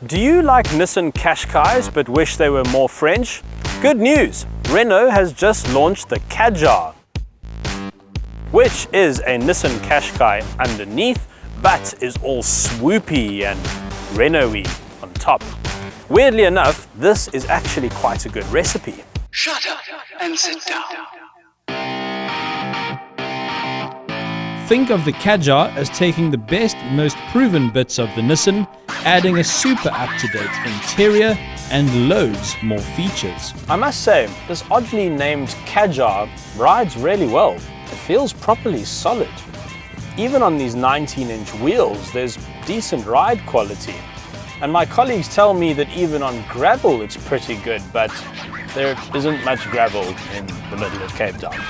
Do you like Nissan Qashqais but wish they were more French? Good news! Renault has just launched the Kadjar, which is a Nissan Qashqai underneath, but is all swoopy and Renault-y on top. Weirdly enough, this is actually quite a good recipe. Shut up and sit down. Think of the Kadjar as taking the best, most proven bits of the Nissan, adding a super up-to-date interior and loads more features. I must say, this oddly named Kadjar rides really well. It feels properly solid. Even on these 19-inch wheels, there's decent ride quality. And my colleagues tell me that even on gravel it's pretty good, but there isn't much gravel in the middle of Cape Town.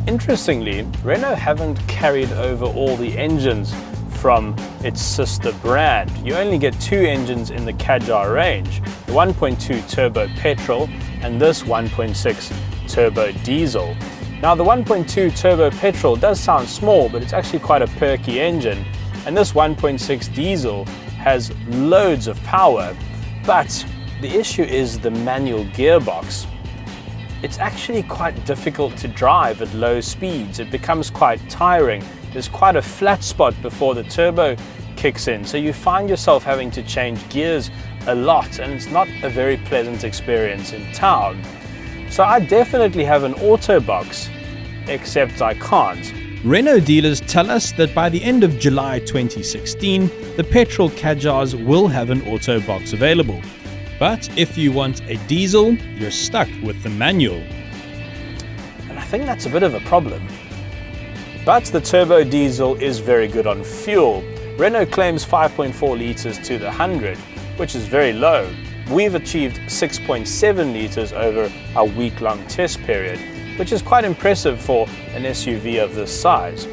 Interestingly, Renault haven't carried over all the engines from its sister brand. You only get two engines in the Kadjar range, the 1.2 turbo petrol and this 1.6 turbo diesel. Now the 1.2 turbo petrol does sound small, but it's actually quite a perky engine, and this 1.6 diesel has loads of power, but the issue is the manual gearbox. It's actually quite difficult to drive at low speeds. It becomes quite tiring. There's quite a flat spot before the turbo kicks in, so you find yourself having to change gears a lot, and it's not a very pleasant experience in town. So I definitely have an auto box, except I can't. Renault dealers tell us that by the end of July 2016, the petrol Kadjars will have an auto box available. But if you want a diesel, you're stuck with the manual. And I think that's a bit of a problem. But the turbo diesel is very good on fuel. Renault claims 5.4 litres to the 100, which is very low. We've achieved 6.7 litres over our week-long test period, which is quite impressive for an SUV of this size.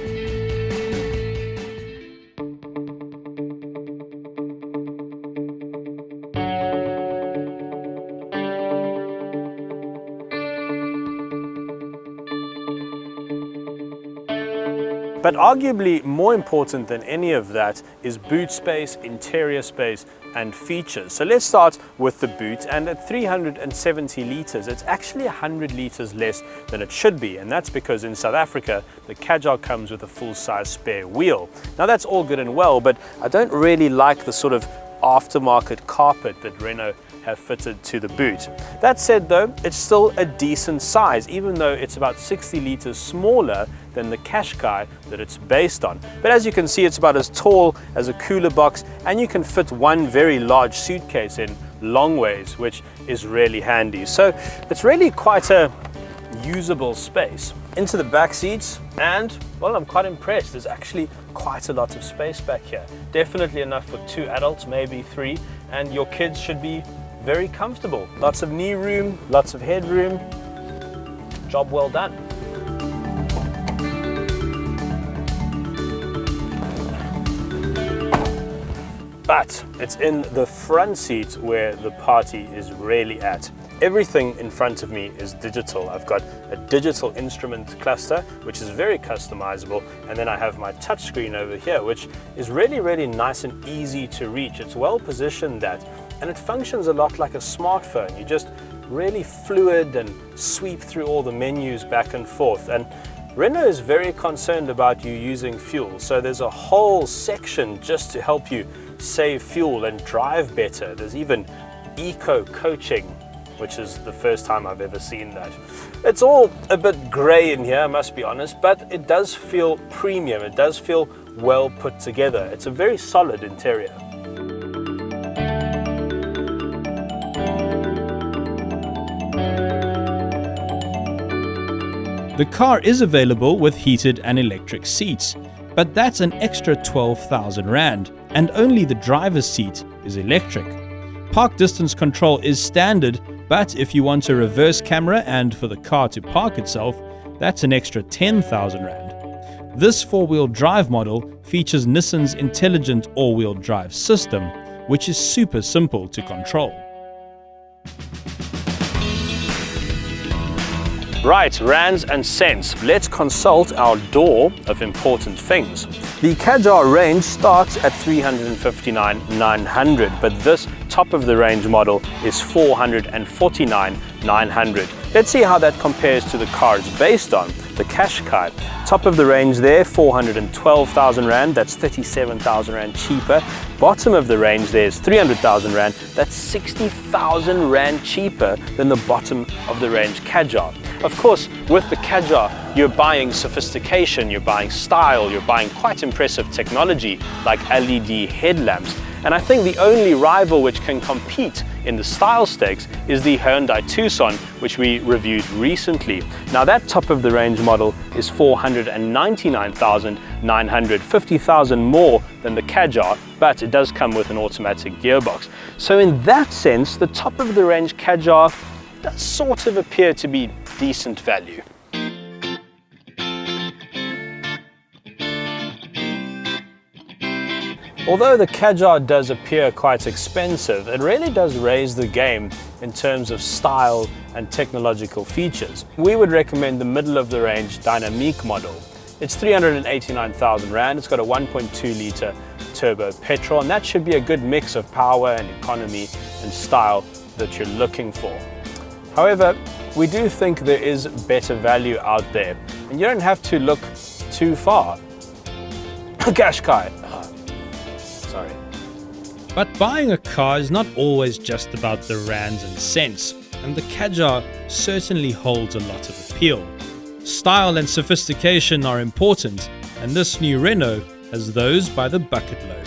But arguably more important than any of that is boot space, interior space and features. So let's start with the boot, and at 370 litres it's actually 100 litres less than it should be, and that's because in South Africa the Kadjar comes with a full-size spare wheel. Now that's all good and well, but I don't really like the sort of aftermarket carpet that Renault have fitted to the boot. That said though, it's still a decent size, even though it's about 60 litres smaller than the Qashqai that it's based on. But as you can see, it's about as tall as a cooler box, and you can fit one very large suitcase in long ways, which is really handy. So it's really quite a usable space. Into the back seats, and well, I'm quite impressed. There's actually quite a lot of space back here. Definitely enough for two adults, maybe three, and your kids should be very comfortable. Lots of knee room, lots of headroom. Job well done. But it's in the front seat where the party is really at. Everything in front of me is digital. I've got a digital instrument cluster, which is very customizable, and then I have my touchscreen over here, which is really nice and easy to reach. It's well positioned at, and it functions a lot like a smartphone. You just really fluid and sweep through all the menus back and forth. And Renault is very concerned about you using fuel, so there's a whole section just to help you save fuel and drive better. There's even eco coaching, which is the first time I've ever seen that. It's all a bit grey in here, I must be honest, but it does feel premium. It does feel well put together. It's a very solid interior. The car is available with heated and electric seats, but that's an extra 12,000 Rand, and only the driver's seat is electric. Park distance control is standard, but if you want a reverse camera and for the car to park itself, that's an extra 10,000 Rand. This four-wheel drive model features Nissan's intelligent all-wheel drive system, which is super simple to control. Right, rands and cents. Let's consult our door of important things. The Kadjar range starts at 359,900, but this top of the range model is 449,900. Let's see how that compares to the car it's based on, the Qashqai. Top of the range there, 412,000 Rand, that's 37,000 Rand cheaper. Bottom of the range there is 300,000 Rand, that's 60,000 Rand cheaper than the bottom of the range Kadjar. Of course, with the Kadjar, you're buying sophistication, you're buying style, you're buying quite impressive technology like LED headlamps. And I think the only rival which can compete in the style stakes is the Hyundai Tucson, which we reviewed recently. Now that top of the range model is 499,900, 50,000 more than the Kadjar, but it does come with an automatic gearbox. So in that sense, the top of the range Kadjar does sort of appear to be decent value. Although the Kadjar does appear quite expensive, it really does raise the game in terms of style and technological features. We would recommend the middle of the range Dynamique model. It's 389,000 Rand, it's got a 1.2 litre turbo petrol, and that should be a good mix of power and economy and style that you're looking for. However, we do think there is better value out there, and you don't have to look too far. Qashqai. Sorry. But buying a car is not always just about the rands and cents, and the Kadjar certainly holds a lot of appeal. Style and sophistication are important, and this new Renault has those by the bucket load.